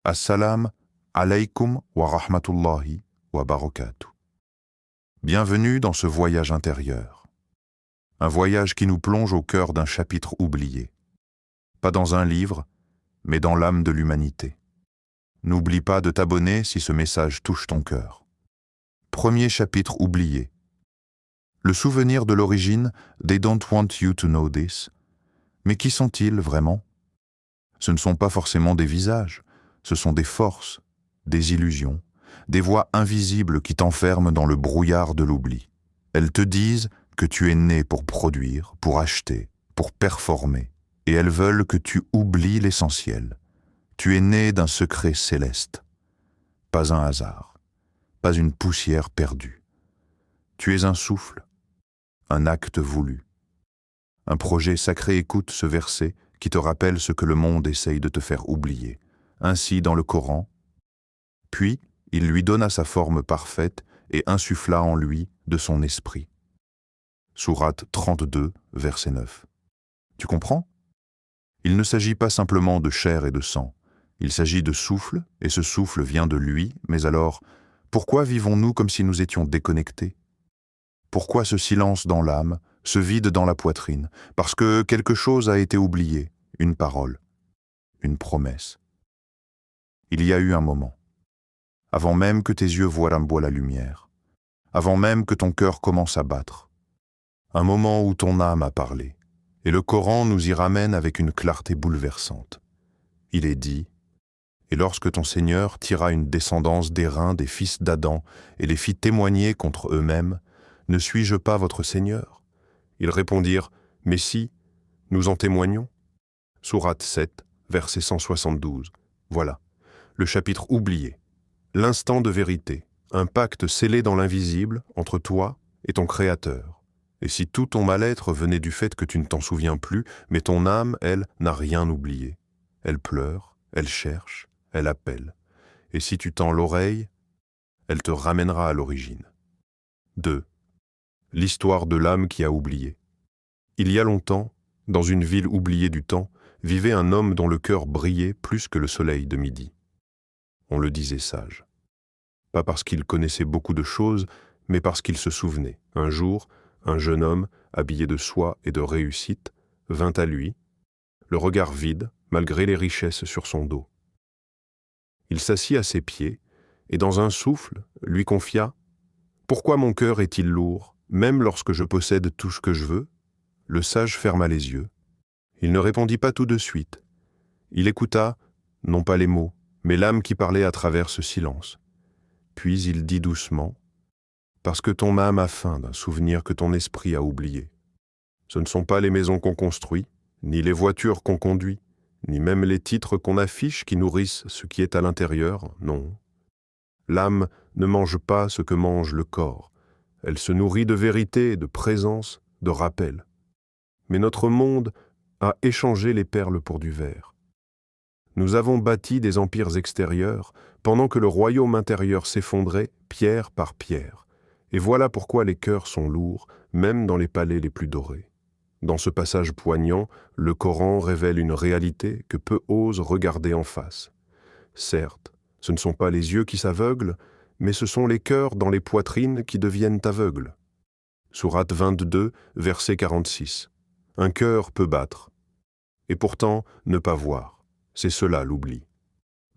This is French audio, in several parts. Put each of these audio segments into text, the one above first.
Assalam alaykum wa rahmatullahi wa barakatuh. Bienvenue dans ce voyage intérieur. Un voyage qui nous plonge au cœur d'un chapitre oublié. Pas dans un livre, mais dans l'âme de l'humanité. N'oublie pas de t'abonner si ce message touche ton cœur. Premier chapitre oublié. Le souvenir de l'origine, they don't want you to know this. Mais qui sont-ils vraiment? Ce ne sont pas forcément des visages. Ce sont des forces, des illusions, des voix invisibles qui t'enferment dans le brouillard de l'oubli. Elles te disent que tu es né pour produire, pour acheter, pour performer, et elles veulent que tu oublies l'essentiel. Tu es né d'un secret céleste. Pas un hasard, pas une poussière perdue. Tu es un souffle, un acte voulu. Un projet sacré. Écoute ce verset qui te rappelle ce que le monde essaye de te faire oublier. Ainsi dans le Coran, puis il lui donna sa forme parfaite et insuffla en lui de son esprit. Sourate 32, verset 9. Tu comprends? Il ne s'agit pas simplement de chair et de sang, il s'agit de souffle, et ce souffle vient de lui, mais alors, pourquoi vivons-nous comme si nous étions déconnectés? Pourquoi ce silence dans l'âme, ce vide dans la poitrine? Parce que quelque chose a été oublié, une parole, une promesse. Il y a eu un moment, avant même que tes yeux voient la lumière, avant même que ton cœur commence à battre, un moment où ton âme a parlé, et le Coran nous y ramène avec une clarté bouleversante. Il est dit, « Et lorsque ton Seigneur tira une descendance d'airain des fils d'Adam et les fit témoigner contre eux-mêmes, ne suis-je pas votre Seigneur ?» Ils répondirent, « Mais si, nous en témoignons. » Sourate 7, verset 172. Voilà. Le chapitre oublié, l'instant de vérité, un pacte scellé dans l'invisible entre toi et ton Créateur. Et si tout ton mal-être venait du fait que tu ne t'en souviens plus, mais ton âme, elle, n'a rien oublié. Elle pleure, elle cherche, elle appelle. Et si tu tends l'oreille, elle te ramènera à l'origine. 2. L'histoire de l'âme qui a oublié. Il y a longtemps, dans une ville oubliée du temps, vivait un homme dont le cœur brillait plus que le soleil de midi. On le disait sage. Pas parce qu'il connaissait beaucoup de choses, mais parce qu'il se souvenait. Un jour, un jeune homme, habillé de soie et de réussite, vint à lui, le regard vide, malgré les richesses sur son dos. Il s'assit à ses pieds, et dans un souffle, lui confia « Pourquoi mon cœur est-il lourd, même lorsque je possède tout ce que je veux ?» Le sage ferma les yeux. Il ne répondit pas tout de suite. Il écouta, non pas les mots, mais l'âme qui parlait à travers ce silence. Puis il dit doucement, « Parce que ton âme a faim d'un souvenir que ton esprit a oublié. Ce ne sont pas les maisons qu'on construit, ni les voitures qu'on conduit, ni même les titres qu'on affiche qui nourrissent ce qui est à l'intérieur, non. L'âme ne mange pas ce que mange le corps. Elle se nourrit de vérité, de présence, de rappel. Mais notre monde a échangé les perles pour du verre. Nous avons bâti des empires extérieurs pendant que le royaume intérieur s'effondrait pierre par pierre. Et voilà pourquoi les cœurs sont lourds, même dans les palais les plus dorés. Dans ce passage poignant, le Coran révèle une réalité que peu osent regarder en face. Certes, ce ne sont pas les yeux qui s'aveuglent, mais ce sont les cœurs dans les poitrines qui deviennent aveugles. Sourate 22, verset 46. Un cœur peut battre, et pourtant ne pas voir. C'est cela l'oubli.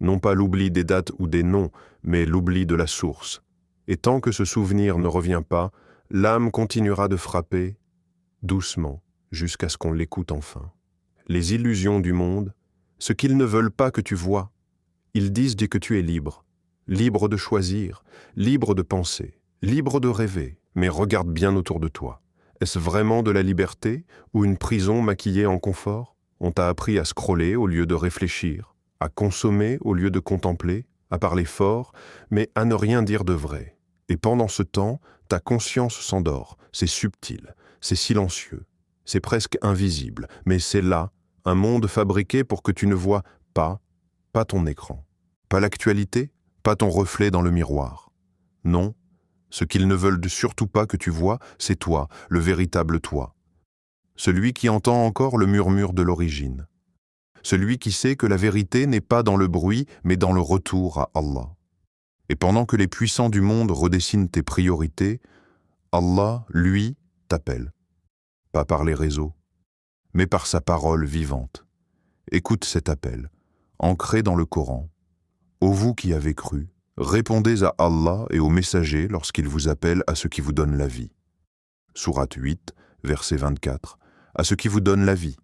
Non pas l'oubli des dates ou des noms, mais l'oubli de la source. Et tant que ce souvenir ne revient pas, l'âme continuera de frapper, doucement, jusqu'à ce qu'on l'écoute enfin. Les illusions du monde, ce qu'ils ne veulent pas que tu vois, ils disent que tu es libre, libre de choisir, libre de penser, libre de rêver, mais regarde bien autour de toi. Est-ce vraiment de la liberté ou une prison maquillée en confort? On t'a appris à scroller au lieu de réfléchir, à consommer au lieu de contempler, à parler fort, mais à ne rien dire de vrai. Et pendant ce temps, ta conscience s'endort. C'est subtil, c'est silencieux, c'est presque invisible, mais c'est là, un monde fabriqué pour que tu ne vois pas ton écran, pas l'actualité, pas ton reflet dans le miroir. Non, ce qu'ils ne veulent surtout pas que tu vois, c'est toi, le véritable toi. Celui qui entend encore le murmure de l'origine. celui qui sait que la vérité n'est pas dans le bruit, mais dans le retour à Allah. Et pendant que les puissants du monde redessinent tes priorités, Allah, lui, t'appelle. Pas par les réseaux, mais par sa parole vivante. Écoute cet appel, ancré dans le Coran. Ô vous qui avez cru, répondez à Allah et aux messagers lorsqu'ils vous appellent à ce qui vous donne la vie. Sourate 8, verset 24. À ce qui vous donne la vie,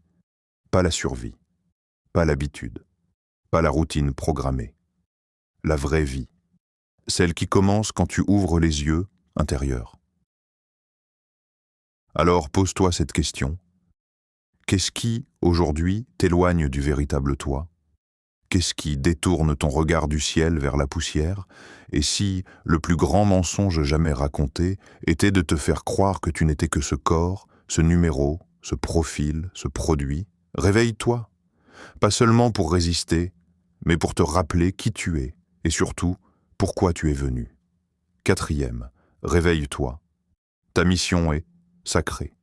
pas la survie, pas l'habitude, pas la routine programmée. La vraie vie, celle qui commence quand tu ouvres les yeux intérieurs. Alors pose-toi cette question. Qu'est-ce qui, aujourd'hui, t'éloigne du véritable toi? Qu'est-ce qui détourne ton regard du ciel vers la poussière? Et si le plus grand mensonge jamais raconté était de te faire croire que tu n'étais que ce corps, ce numéro, ce profil, ce produit, réveille-toi, pas seulement pour résister, mais pour te rappeler qui tu es, et surtout, pourquoi tu es venu. 4e, réveille-toi. Ta mission est sacrée.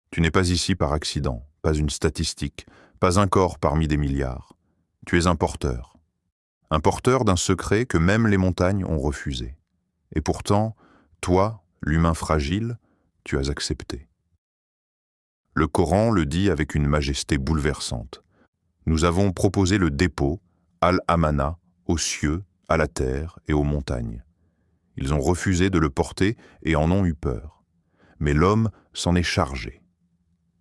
Tu n'es pas ici par accident, pas une statistique, pas un corps parmi des milliards. Tu es un porteur d'un secret que même les montagnes ont refusé. Et pourtant, toi, l'humain fragile, tu as accepté. Le Coran le dit avec une majesté bouleversante. Nous avons proposé le dépôt, Al-Amana, aux cieux, à la terre et aux montagnes. Ils ont refusé de le porter et en ont eu peur. Mais l'homme s'en est chargé.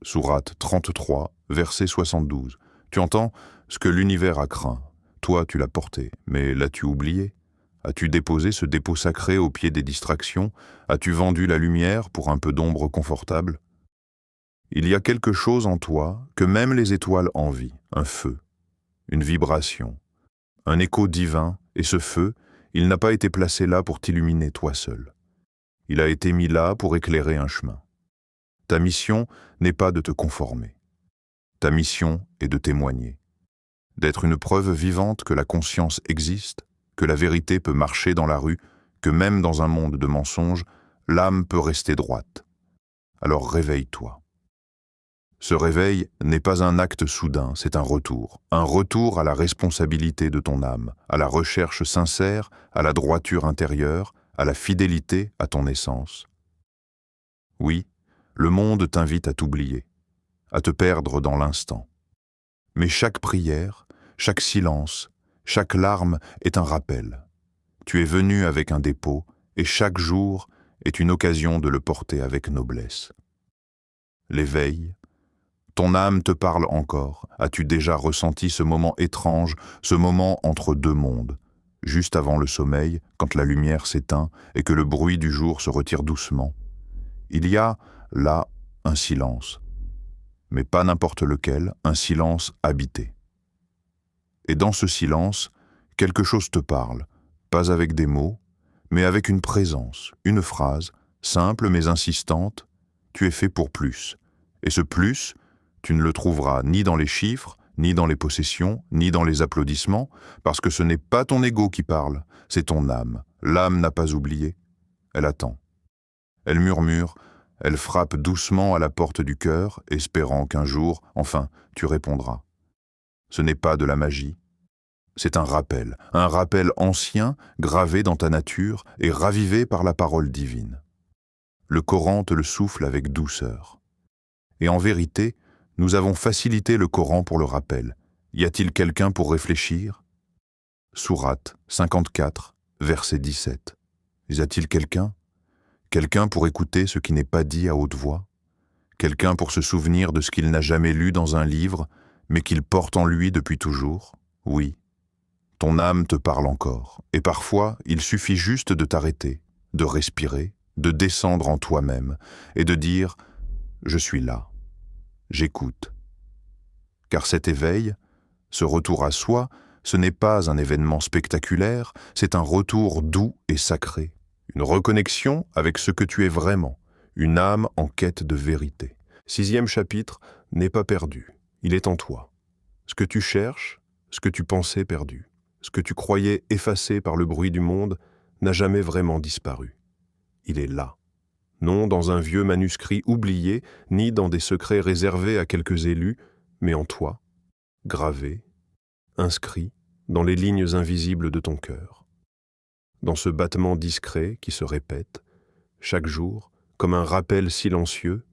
Sourate 33, verset 72. Tu entends ce que l'univers a craint. Toi, tu l'as porté, mais l'as-tu oublié? As-tu déposé ce dépôt sacré au pied des distractions? As-tu vendu la lumière pour un peu d'ombre confortable? Il y a quelque chose en toi que même les étoiles envient, un feu, une vibration, un écho divin, et ce feu, il n'a pas été placé là pour t'illuminer toi seul. Il a été mis là pour éclairer un chemin. Ta mission n'est pas de te conformer. Ta mission est de témoigner, d'être une preuve vivante que la conscience existe, que la vérité peut marcher dans la rue, que même dans un monde de mensonges, l'âme peut rester droite. Alors réveille-toi. Ce réveil n'est pas un acte soudain, c'est un retour à la responsabilité de ton âme, à la recherche sincère, à la droiture intérieure, à la fidélité à ton essence. Oui, le monde t'invite à t'oublier, à te perdre dans l'instant. Mais chaque prière, chaque silence, chaque larme est un rappel. Tu es venu avec un dépôt, et chaque jour est une occasion de le porter avec noblesse. L'éveil, ton âme te parle encore. As-tu déjà ressenti ce moment étrange, ce moment entre deux mondes, juste avant le sommeil, quand la lumière s'éteint et que le bruit du jour se retire doucement? Il y a, là, un silence, mais pas n'importe lequel, un silence habité. Et dans ce silence, quelque chose te parle, pas avec des mots, mais avec une présence, une phrase, simple mais insistante. Tu es fait pour plus. Et ce plus, tu ne le trouveras ni dans les chiffres, ni dans les possessions, ni dans les applaudissements, parce que ce n'est pas ton ego qui parle, c'est ton âme. L'âme n'a pas oublié. Elle attend. Elle murmure, elle frappe doucement à la porte du cœur, espérant qu'un jour, enfin, tu répondras. Ce n'est pas de la magie. C'est un rappel ancien, gravé dans ta nature et ravivé par la parole divine. Le Coran te le souffle avec douceur. Et en vérité, nous avons facilité le Coran pour le rappel. Y a-t-il quelqu'un pour réfléchir? Sourate 54, verset 17. Y a-t-il quelqu'un? Quelqu'un pour écouter ce qui n'est pas dit à haute voix? Quelqu'un pour se souvenir de ce qu'il n'a jamais lu dans un livre, mais qu'il porte en lui depuis toujours? Oui. Ton âme te parle encore, et parfois il suffit juste de t'arrêter, de respirer, de descendre en toi-même, et de dire « Je suis là, j'écoute ». Car cet éveil, ce retour à soi, ce n'est pas un événement spectaculaire, c'est un retour doux et sacré, une reconnexion avec ce que tu es vraiment, une âme en quête de vérité. 6e chapitre n'est pas perdu, il est en toi. Ce que tu cherches, ce que tu pensais perdu, ce que tu croyais effacé par le bruit du monde n'a jamais vraiment disparu. Il est là, non dans un vieux manuscrit oublié, ni dans des secrets réservés à quelques élus, mais en toi, gravé, inscrit dans les lignes invisibles de ton cœur. Dans ce battement discret qui se répète, chaque jour, comme un rappel silencieux,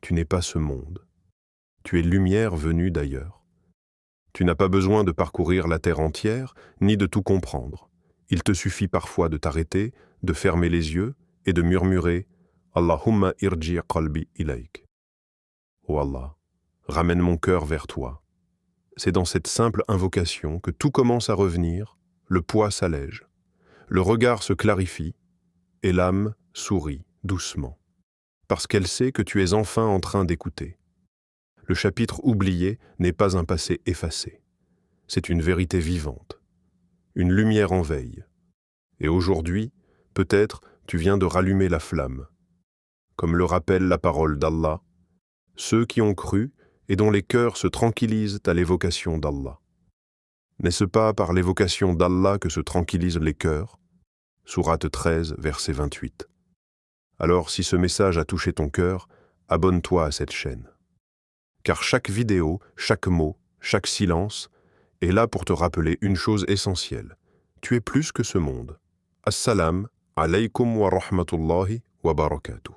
tu n'es pas ce monde. Tu es lumière venue d'ailleurs. Tu n'as pas besoin de parcourir la terre entière, ni de tout comprendre. Il te suffit parfois de t'arrêter, de fermer les yeux et de murmurer « Allahumma irji qalbi ilayk ». Oh Allah, ramène mon cœur vers toi. C'est dans cette simple invocation que tout commence à revenir, le poids s'allège, le regard se clarifie et l'âme sourit doucement, parce qu'elle sait que tu es enfin en train d'écouter. Le chapitre oublié n'est pas un passé effacé, c'est une vérité vivante, une lumière en veille. Et aujourd'hui, peut-être, tu viens de rallumer la flamme. Comme le rappelle la parole d'Allah, ceux qui ont cru et dont les cœurs se tranquillisent à l'évocation d'Allah. N'est-ce pas par l'évocation d'Allah que se tranquillisent les cœurs? Sourate 13, verset 28. Alors, si ce message a touché ton cœur, abonne-toi à cette chaîne. Car chaque vidéo, chaque mot, chaque silence est là pour te rappeler une chose essentielle. Tu es plus que ce monde. Assalam alaykum wa rahmatullahi wa barakatuh.